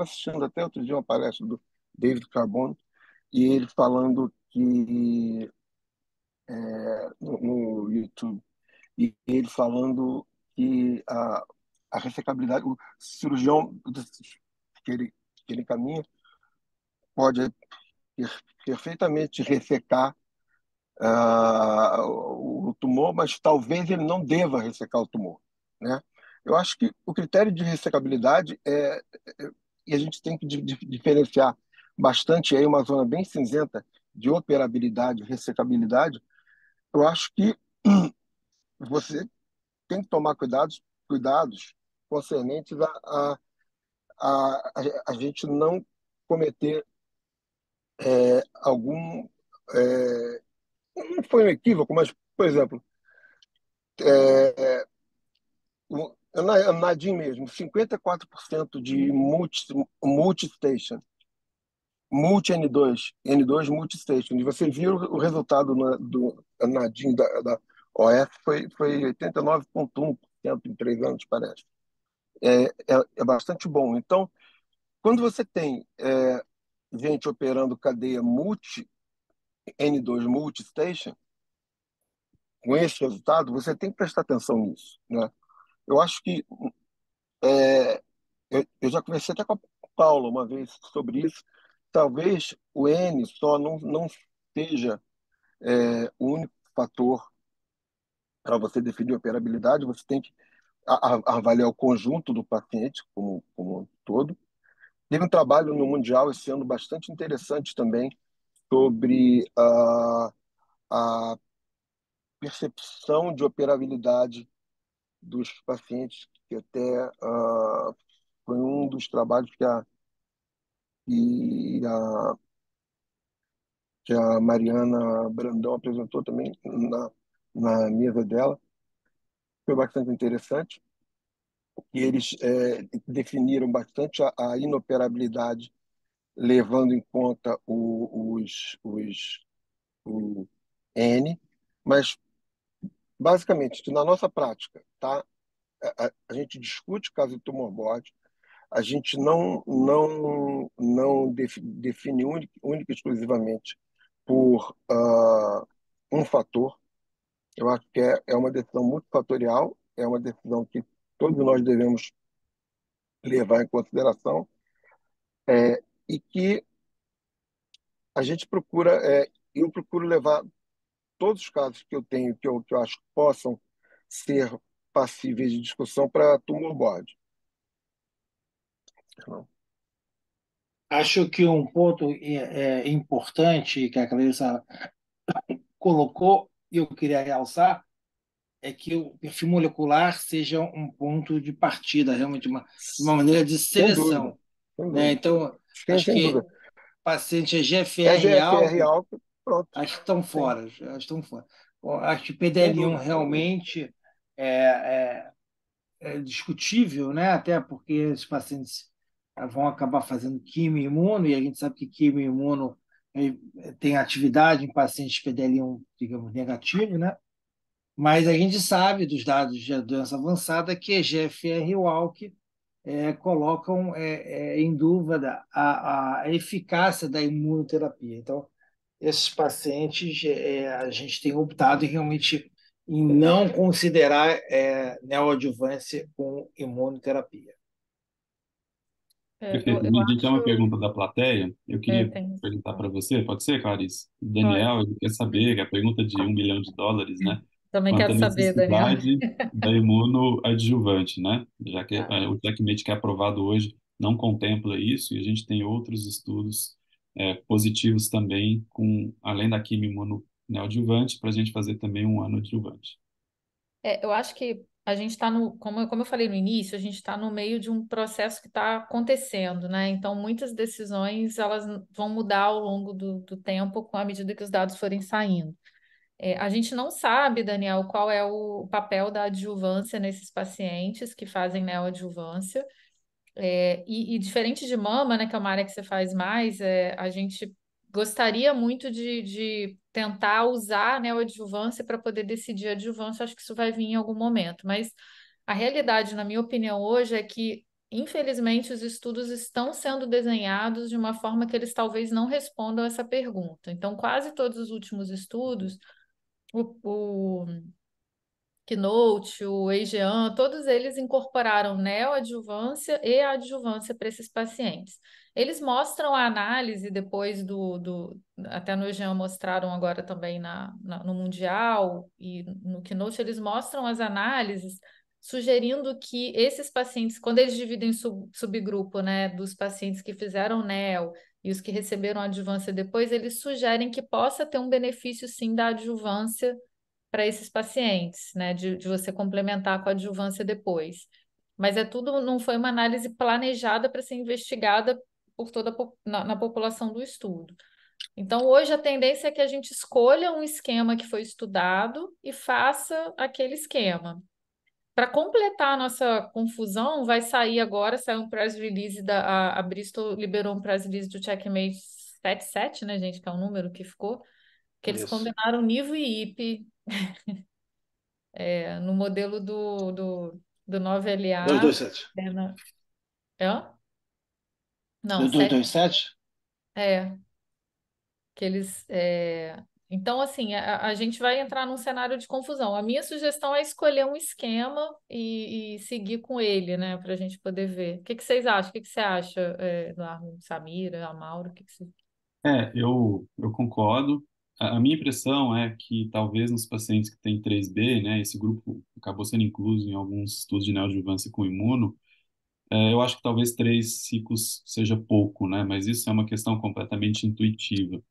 assistindo até outro dia uma palestra do David Carbone, e ele falando que no YouTube, e ele falando que a ressecabilidade, o cirurgião que ele encaminha pode perfeitamente ressecar o tumor, mas talvez ele não deva ressecar o tumor, né? Eu acho que o critério de ressecabilidade e a gente tem que diferenciar bastante aí uma zona bem cinzenta de operabilidade e ressecabilidade. Eu acho que você tem que tomar cuidados concernentes a gente não cometer algum. Não foi um equívoco, mas, por exemplo, na Nadim mesmo, 54% de multistation, multi-N2 multistation. E você viu o resultado do Nadim da OF foi 89,1% em 3 anos, parece. É bastante bom. Então, quando você tem gente operando cadeia multi-N2 multistation, com esse resultado, você tem que prestar atenção nisso, né? Eu acho que eu já conversei até com a Paula uma vez sobre isso. Talvez o N só não seja o único fator para você definir operabilidade. Você tem que avaliar o conjunto do paciente como um todo. Teve um trabalho no Mundial esse ano bastante interessante também sobre a percepção de operabilidade dos pacientes, que até foi um dos trabalhos que a, que a Mariana Brandão apresentou também na mesa dela. Foi bastante interessante. E eles definiram bastante a inoperabilidade, levando em conta o N, mas basicamente, na nossa prática, tá? A gente discute caso de tumor board, a gente não define única e exclusivamente por um fator. Eu acho que é uma decisão multifatorial, é uma decisão que todos nós devemos levar em consideração, e que eu procuro levar todos os casos que eu tenho, que eu acho que possam ser passíveis de discussão para tumor board. Acho que um ponto importante que a Clarissa colocou, e eu queria realçar, é que o perfil molecular seja um ponto de partida, realmente uma maneira de Sem dúvida, seleção, sem né? dúvida. Então, acho Sem que dúvida. paciente é É GFR GFR alto, alto, pronto. acho que estão Sim, fora, acho que estão fora. Bom, acho que sem PDL1 dúvida, sem dúvida. realmente é discutível, né? Até porque os pacientes vão acabar fazendo quimio imuno, e a gente sabe que quimio imuno tem atividade em pacientes PDL1, digamos, negativo, né? Mas a gente sabe dos dados de doença avançada que EGFR e UALK colocam em dúvida a eficácia da imunoterapia. Então, esses pacientes, a gente tem optado em realmente em não considerar neoadjuvância com imunoterapia. Perfeito. Eu A gente tem uma acho. pergunta da plateia. Eu queria Tem. perguntar para você, pode ser, Clarice? O Pode. Daniel, ele quer saber, a pergunta de US$ 1 milhão, né? Também Quanto quero à saber, Daniel. necessidade da imunoadjuvante, né? Já que Tá. o checkmate que é aprovado hoje não contempla isso, e a gente tem outros estudos positivos também, além da quimio neoadjuvante, para a gente fazer também um ano adjuvante. Eu acho que a gente está no, como eu falei no início, a gente está no meio de um processo que está acontecendo, né? Então, muitas decisões elas vão mudar ao longo do tempo, com a medida que os dados forem saindo. A gente não sabe, Daniel, qual é o papel da adjuvância nesses pacientes que fazem neoadjuvância. E diferente de mama, né, que é uma área que você faz mais, a gente gostaria muito de tentar usar, né, a adjuvância para poder decidir a adjuvância. Acho que isso vai vir em algum momento. Mas a realidade, na minha opinião, hoje é que, infelizmente, os estudos estão sendo desenhados de uma forma que eles talvez não respondam essa pergunta. Então, quase todos os últimos estudos, o Keynote, o AGEAN, todos eles incorporaram neoadjuvância e adjuvância para esses pacientes. Eles mostram a análise depois até no AGEAN mostraram agora também no Mundial e no Keynote, eles mostram as análises sugerindo que esses pacientes, quando eles dividem subgrupo, né, dos pacientes que fizeram neo e os que receberam adjuvância depois, eles sugerem que possa ter um benefício sim da adjuvância para esses pacientes, né, de você complementar com a adjuvância depois. Mas não foi uma análise planejada para ser investigada por na população do estudo. Então, hoje a tendência é que a gente escolha um esquema que foi estudado e faça aquele esquema. Para completar a nossa confusão, vai sair agora, saiu um press release a Bristol liberou um press release do Checkmate 77, né, gente, que é o número que ficou, que eles Isso. combinaram nivo e IP no modelo do 9LA. 227. É? Não, Do 227? é, que eles. Então, assim, a gente vai entrar num cenário de confusão. A minha sugestão é escolher um esquema e seguir com ele, né, para a gente poder ver. O que que vocês acham? O que que você acha, Eduardo, Samira, Amauro? O que que você... Eu concordo. A minha impressão é que talvez nos pacientes que têm 3B, né, esse grupo acabou sendo incluso em alguns estudos de neoadjuvância com imuno. Eu acho que talvez 3 ciclos seja pouco, né? Mas isso é uma questão completamente intuitiva.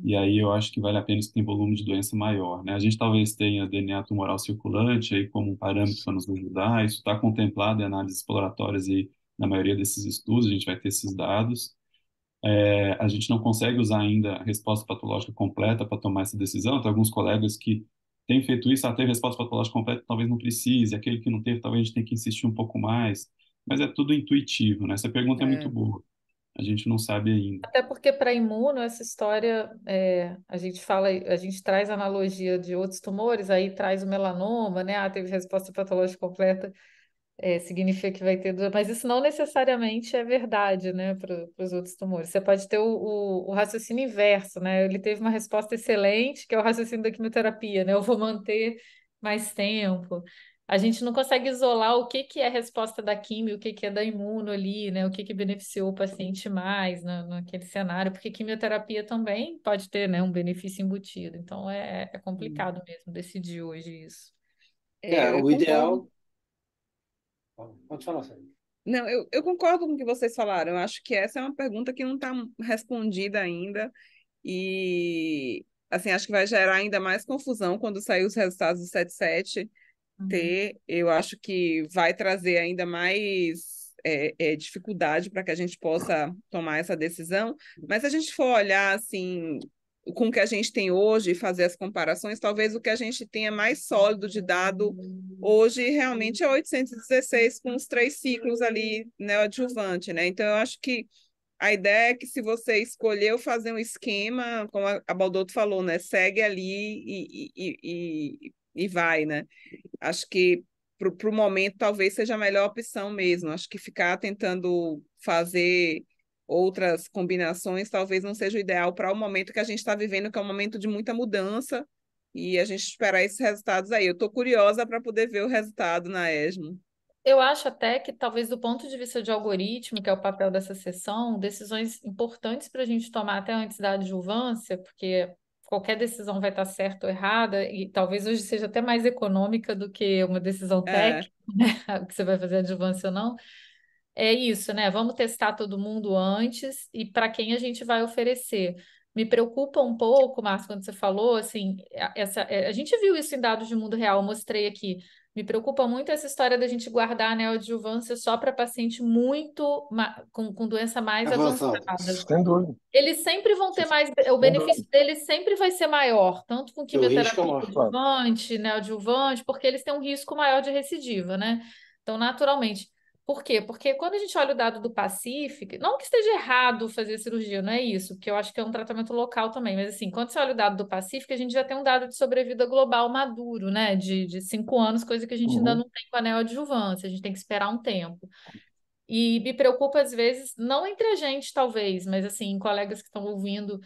E aí eu acho que vale a pena isso tem volume de doença maior, né? A gente talvez tenha DNA tumoral circulante aí como um parâmetro para nos ajudar. Isso está contemplado em análises exploratórias aí na maioria desses estudos. A gente vai ter esses dados. A gente não consegue usar ainda a resposta patológica completa para tomar essa decisão. Tem alguns colegas que têm feito isso, teve resposta patológica completa, talvez não precise. Aquele que não teve, talvez a gente tenha que insistir um pouco mais. Mas é tudo intuitivo, né? Essa pergunta é muito É. boa. A gente não sabe ainda. Até porque para imuno, essa história, a gente fala, a gente traz analogia de outros tumores, aí traz o melanoma, né? Teve resposta patológica completa. Significa que vai ter mas isso não necessariamente é verdade, né, para os outros tumores. Você pode ter o raciocínio inverso, né? Ele teve uma resposta excelente, que é o raciocínio da quimioterapia, né? Eu vou manter mais tempo. A gente não consegue isolar o que que é a resposta da quimio, o que que é da imuno ali, né? O que que beneficiou o paciente mais naquele cenário, porque quimioterapia também pode ter, né, um benefício embutido. Então é complicado mesmo decidir hoje isso. Eu O concordo. ideal. Pode falar, Sérgio. Não, eu concordo com o que vocês falaram. Eu acho que essa é uma pergunta que não está respondida ainda. E, assim, acho que vai gerar ainda mais confusão quando sair os resultados do 77T. Eu acho que vai trazer ainda mais dificuldade para que a gente possa tomar essa decisão. Mas se a gente for olhar, assim, com o que a gente tem hoje e fazer as comparações, talvez o que a gente tenha mais sólido de dado hoje realmente é 816 com os 3 ciclos ali neoadjuvante, né? Então, eu acho que a ideia é que se você escolheu fazer um esquema, como a Baldotto falou, né? Segue ali e vai, né? Acho que para o momento talvez seja a melhor opção mesmo. Acho que ficar tentando fazer outras combinações talvez não seja o ideal para o momento que a gente está vivendo, que é um momento de muita mudança e a gente esperar esses resultados aí. Eu estou curiosa para poder ver o resultado na ESMO. Eu acho até que, talvez, do ponto de vista de algoritmo, que é o papel dessa sessão, decisões importantes para a gente tomar até antes da adjuvância, porque qualquer decisão vai estar certa ou errada, e talvez hoje seja até mais econômica do que uma decisão É, técnica, né? Que você vai fazer adjuvância ou não. É isso, né? Vamos testar todo mundo antes e para quem a gente vai oferecer. Me preocupa um pouco, Márcio, quando você falou, assim, a gente viu isso em dados de mundo real, eu mostrei aqui. Me preocupa muito essa história da gente guardar a neoadjuvância só para paciente muito com doença mais Avançado. avançada. Sem dúvida, Eles sempre vão ter mais, o sem benefício dúvida. deles sempre vai ser maior, tanto com E o risco é quimioterapia maior. Claro. adjuvante, neoadjuvante, porque eles têm um risco maior de recidiva, né? Então, naturalmente. Por quê? Porque quando a gente olha o dado do Pacific, não que esteja errado fazer cirurgia, não é isso, porque eu acho que é um tratamento local também, mas assim, quando você olha o dado do Pacific, a gente já tem um dado de sobrevida global maduro, né? De 5 anos, coisa que a gente ainda Uhum. não tem com a neoadjuvância, a gente tem que esperar um tempo. E me preocupa, às vezes, não entre a gente, talvez, mas assim, colegas que estão ouvindo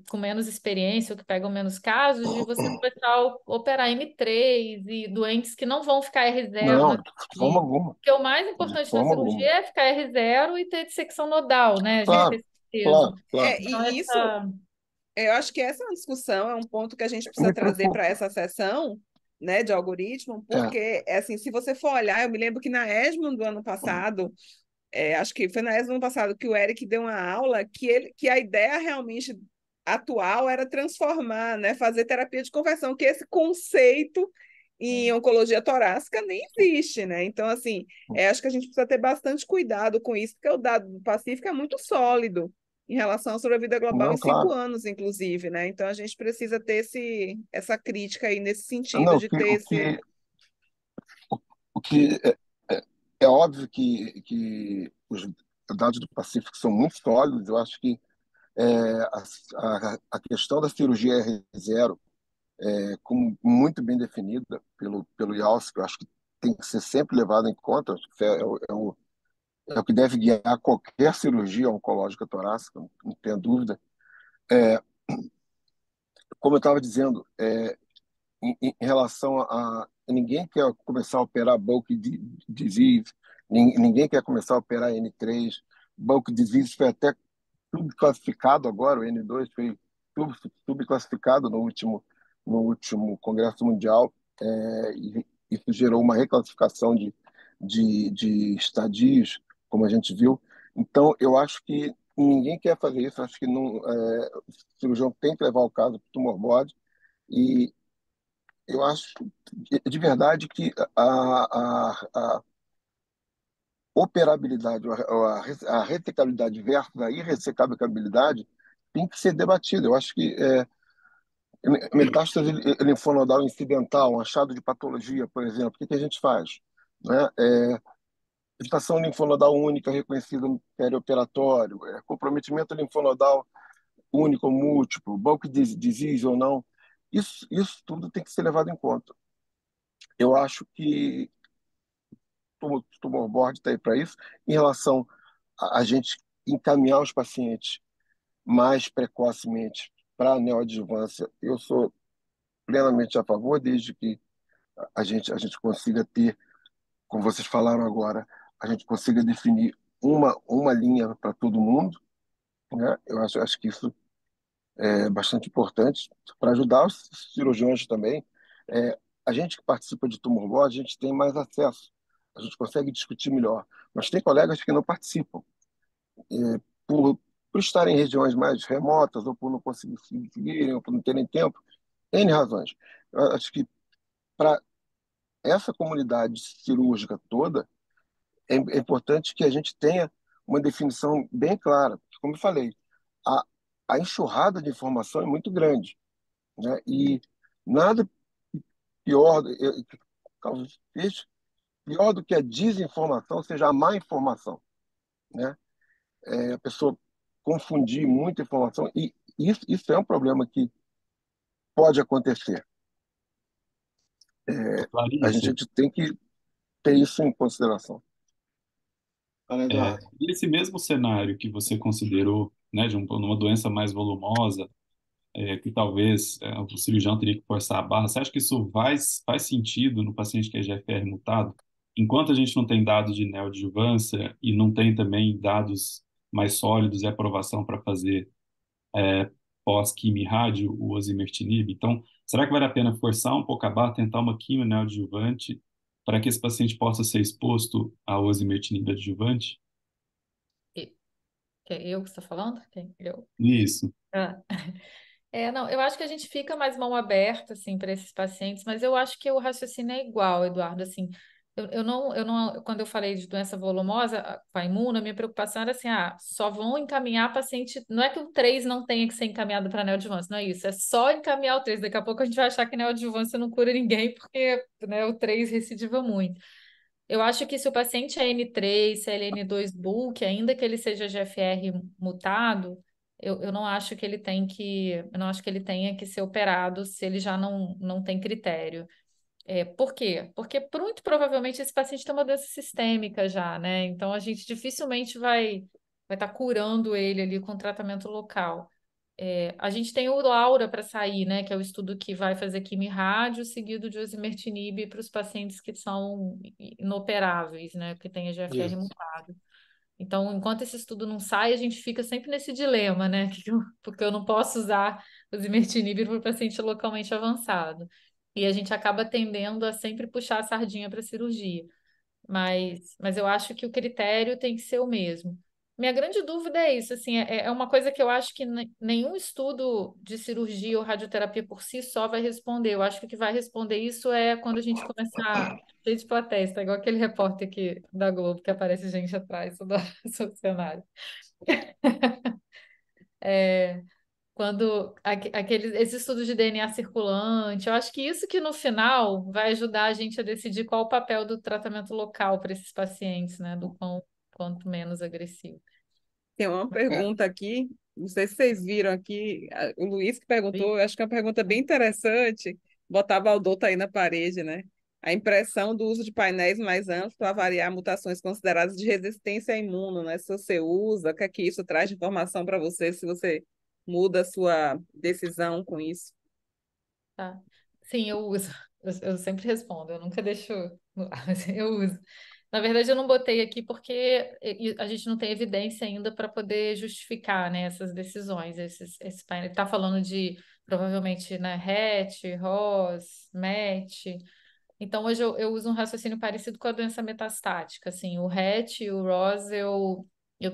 com menos experiência ou que pegam menos casos, de você começar a operar M3 e doentes que não vão ficar R0 Não, na de forma cirurgia. alguma. Porque o mais De importante na forma alguma. cirurgia é ficar R0 e ter dissecção nodal, né? A gente Claro, ter certeza. claro, claro. Então, e isso, essa. eu acho que essa é uma discussão, é um ponto que a gente precisa Me trazer para preocupa. essa sessão, né, de algoritmo, É. porque, assim, se você for olhar, eu me lembro que na ESMO do ano passado, acho que foi na ESMO do ano passado que o Eric deu uma aula que a ideia realmente atual era transformar, né, fazer terapia de conversão, que esse conceito em oncologia torácica nem existe, né? Então, assim, acho que a gente precisa ter bastante cuidado com isso, porque o dado do Pacífico é muito sólido em relação à sobrevida global em Não, 5 anos, inclusive, né? Então, a gente precisa ter essa crítica aí nesse sentido não, de ter esse. o que é, é óbvio que os dados do Pacífico são muito sólidos. Eu acho que a questão da cirurgia R0, como muito bem definida pelo IALS, que eu acho que tem que ser sempre levado em conta, acho que é o que deve guiar qualquer cirurgia oncológica torácica, não tenha dúvida. Como eu estava dizendo, em relação a ninguém quer começar a operar bulk disease, ninguém quer começar a operar N3, bulk disease foi até subclassificado agora, o N2 foi subclassificado no último Congresso Mundial, e isso gerou uma reclassificação de estadios, como a gente viu. Então, eu acho que ninguém quer fazer isso, acho que não, o cirurgião tem que levar o caso para o tumor board, e eu acho de verdade que a operabilidade, a ressecabilidade versus a irressecabilidade tem que ser debatida. Eu acho que metástase linfonodal incidental, um achado de patologia, por exemplo, o que a gente faz? Né? Estação linfonodal única reconhecida no perioperatório, comprometimento linfonodal único ou múltiplo, bulk disease ou não. Isso tudo tem que ser levado em conta. Eu acho que o tumor board está aí para isso. Em relação a gente encaminhar os pacientes mais precocemente para a neoadjuvância, eu sou plenamente a favor, desde que a gente consiga ter, como vocês falaram agora, a gente consiga definir uma linha para todo mundo, né? Eu acho que isso é bastante importante para ajudar os cirurgiões também. A gente que participa de tumor board, a gente tem mais acesso, a gente consegue discutir melhor. Mas tem colegas que não participam, por estarem em regiões mais remotas, ou por não conseguirem, ou por não terem tempo, N razões. Eu acho que para essa comunidade cirúrgica toda, é importante que a gente tenha uma definição bem clara. Como eu falei, a, a enxurrada de informação é muito grande, né? E nada pior, talvez pior do que a desinformação seja a má informação, né? A pessoa confundir muita informação, e isso é um problema que pode acontecer. A Clarice, gente tem que ter isso em consideração. Fala, Eduardo. e esse mesmo cenário que você considerou, né, de uma doença mais volumosa, que talvez o cirurgião teria que forçar a barra. Você acha que isso faz sentido no paciente que é GFR mutado? Enquanto a gente não tem dados de neoadjuvância e não tem também dados mais sólidos e aprovação para fazer pós-quimio e rádio, o osimertinib. Então, será que vale a pena forçar um pouco a barra, tentar uma quimio neoadjuvante para que esse paciente possa ser exposto ao osimertinib adjuvante? E- Que é eu que estou falando? Eu? Isso. Ah. Não, eu acho que a gente fica mais mão aberta, assim, para esses pacientes, mas eu acho que o raciocínio é igual, Eduardo, assim, quando eu falei de doença volumosa com a imuna, a minha preocupação era assim, só vão encaminhar paciente, não é que o 3 não tenha que ser encaminhado para neoadjuvância, não é isso, é só encaminhar o 3. Daqui a pouco a gente vai achar que neoadjuvância não cura ninguém, porque, né, o 3 recidiva muito. Eu acho que se o paciente é N3, se ele é N2 bulk, ainda que ele seja GFR mutado, eu não acho que ele eu não acho que ele tenha que ser operado se ele já não tem critério. Por quê? Porque muito provavelmente esse paciente tem uma doença sistêmica já, né? Então a gente dificilmente vai estar curando ele ali com tratamento local. A gente tem o Laura para sair, né? Que é o estudo que vai fazer quimio-rádio seguido de osimertinib para os pacientes que são inoperáveis, né? Que tem EGFR Isso. mutado. Então, enquanto esse estudo não sai, a gente fica sempre nesse dilema, né? Porque eu não posso usar osimertinib para o paciente localmente avançado. E a gente acaba tendendo a sempre puxar a sardinha para a cirurgia. Mas eu acho que o critério tem que ser o mesmo. Minha grande dúvida é isso, assim, é uma coisa que eu acho que nenhum estudo de cirurgia ou radioterapia por si só vai responder. Eu acho que o que vai responder isso é quando a gente começar cheio de plateia, tá igual aquele repórter da Globo que aparece gente atrás, toda hora no cenário. Quando esses estudos de DNA circulante, eu acho que isso que no final vai ajudar a gente a decidir qual o papel do tratamento local para esses pacientes, né? Quanto menos agressivo. Tem uma pergunta aqui, não sei se vocês viram aqui, o Luiz que perguntou, eu acho que é uma pergunta bem interessante, botar a Baldota aí na parede, né? A impressão do uso de painéis mais amplos para avaliar mutações consideradas de resistência imuno, né? Se você usa, o que é que isso traz de informação para você, se você muda a sua decisão com isso. Tá? Sim, eu uso. Eu sempre respondo, eu nunca deixo no ar, mas eu uso. Na verdade, eu não botei aqui porque a gente não tem evidência ainda para poder justificar, né, essas decisões. Esse painel está falando de provavelmente, né, RET, ROS, MET. Então, hoje eu uso um raciocínio parecido com a doença metastática. Assim, o RET e o ROS eu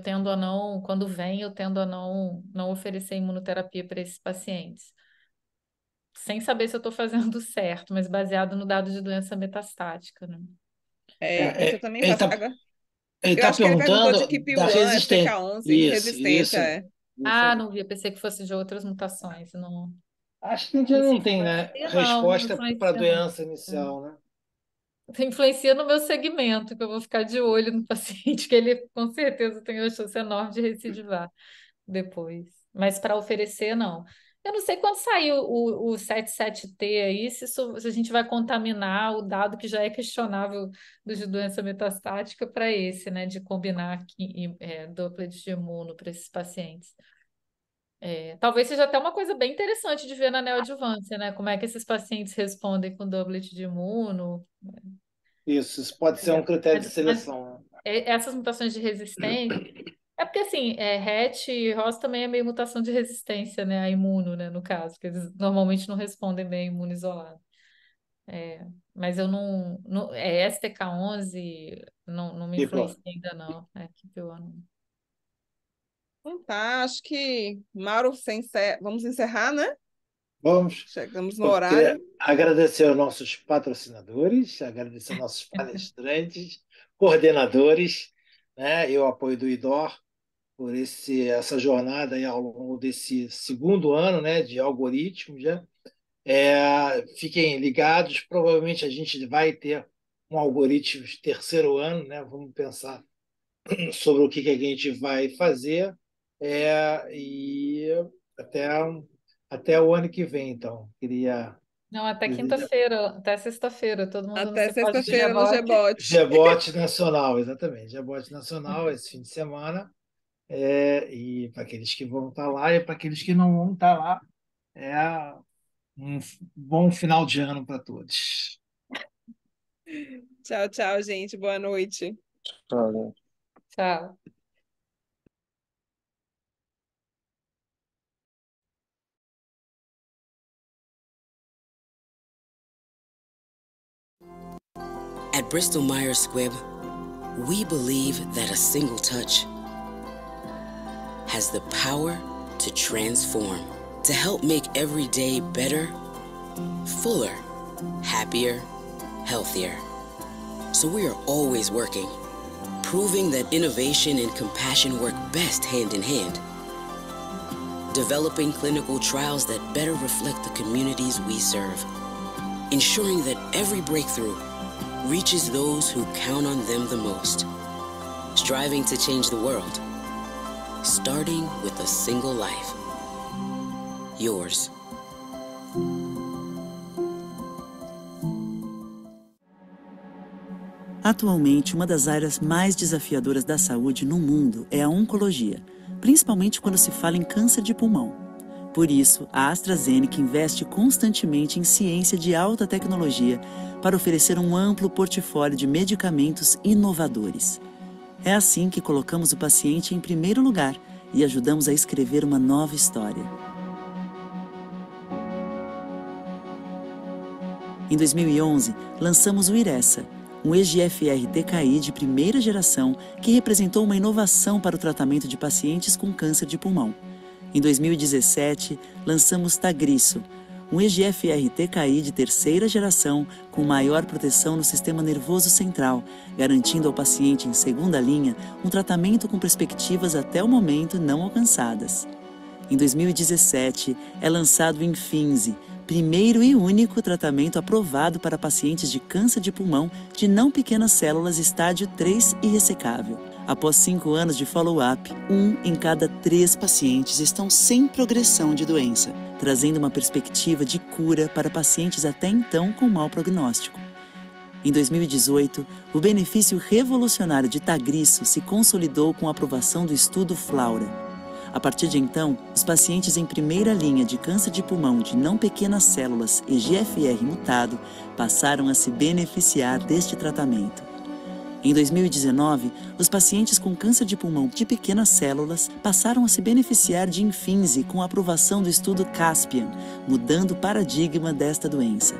tendo a não, quando vem, eu tendo a não oferecer imunoterapia para esses pacientes sem saber se eu estou fazendo certo, mas baseado no dado de doença metastática, né? Isso eu também faço. Agora, Ele eu tá acho que ele perguntou de perguntando da KIP1, resistência. STK11, Isso, resistência, isso. é. Isso Ah, aí. não vi, eu pensei que fosse de outras mutações. Não, Acho que a gente isso não tem, né, influencia, não resposta para a influencia, não. doença inicial, né? Influencia no meu segmento, que eu vou ficar de olho no paciente, que ele com certeza tem uma chance enorme de recidivar depois. Mas para oferecer, não. Eu não sei quando sair o 77T aí, se a gente vai contaminar o dado que já é questionável de doença metastática para esse, né? De combinar aqui, doublet de imuno para esses pacientes. Talvez seja até uma coisa bem interessante de ver na neoadjuvância, né? Como é que esses pacientes respondem com doublet de imuno. Isso pode ser um critério de Mas seleção, né? essas mutações de resistência. É porque, assim, RET e ROS também é meio mutação de resistência, né? A imuno, né? No caso, que eles normalmente não respondem bem a imuno isolado. Mas eu STK11 não me E, pô, influencia ainda, não. Que pior, não. Então tá, acho que, Mauro, vamos encerrar, né? vamos. Chegamos no Eu queria horário. agradecer aos nossos patrocinadores, agradecer aos nossos palestrantes, coordenadores, né, e o apoio do IDOR por essa jornada aí ao longo desse segundo ano, né, de algoritmos, né? Fiquem ligados, provavelmente a gente vai ter um algoritmo de terceiro ano, né? Vamos pensar sobre o que a gente vai fazer e até, até o ano que vem, então. Queria Não, até desejar quinta-feira, até sexta-feira, todo mundo no Até cipó de sexta-feira no rebote. Gebote. Gebote Nacional, exatamente. Gebote Nacional esse fim de semana. E para aqueles que vão estar lá e para aqueles que não vão estar lá, É um bom final de ano para todos. Tchau, tchau, gente. Boa noite. Tchau, gente. Tchau. At Bristol Myers Squibb, we believe that a single touch has the power to transform, to help make every day better, fuller, happier, healthier. So we are always working, proving that innovation and compassion work best hand in hand, developing clinical trials that better reflect the communities we serve, ensuring that every breakthrough reaches those who count on them the most, striving to change the world, starting with a single life. Yours. Atualmente, uma das áreas mais desafiadoras da saúde no mundo é a oncologia, principalmente quando se fala em câncer de pulmão. Por isso, a AstraZeneca investe constantemente em ciência de alta tecnologia para oferecer um amplo portfólio de medicamentos inovadores. É assim que colocamos o paciente em primeiro lugar e ajudamos a escrever uma nova história. Em 2011, lançamos o Iressa, um EGFR-TKI de primeira geração que representou uma inovação para o tratamento de pacientes com câncer de pulmão. Em 2017, lançamos Tagrisso, um EGFR-TKI de terceira geração com maior proteção no sistema nervoso central, garantindo ao paciente em segunda linha um tratamento com perspectivas até o momento não alcançadas. Em 2017, é lançado o Imfinzi, primeiro e único tratamento aprovado para pacientes de câncer de pulmão de não pequenas células estágio 3 e ressecável. Após 5 anos de follow-up, 1 em cada 3 pacientes estão sem progressão de doença, trazendo uma perspectiva de cura para pacientes até então com mau prognóstico. Em 2018, o benefício revolucionário de Tagrisso se consolidou com a aprovação do estudo Flaura. A partir de então, os pacientes em primeira linha de câncer de pulmão de não pequenas células EGFR mutado passaram a se beneficiar deste tratamento. Em 2019, os pacientes com câncer de pulmão de pequenas células passaram a se beneficiar de Imfinzi com a aprovação do estudo Caspian, mudando o paradigma desta doença.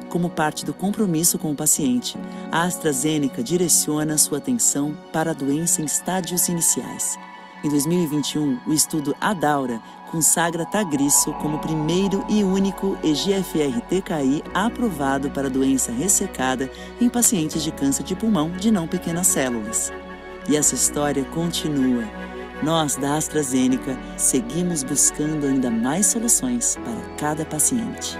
Como parte do compromisso com o paciente, a AstraZeneca direciona sua atenção para a doença em estádios iniciais. Em 2021, o estudo Adaura consagra Tagrisso como o primeiro e único EGFR-TKI aprovado para doença ressecada em pacientes de câncer de pulmão de não pequenas células. E essa história continua. Nós, da AstraZeneca, seguimos buscando ainda mais soluções para cada paciente.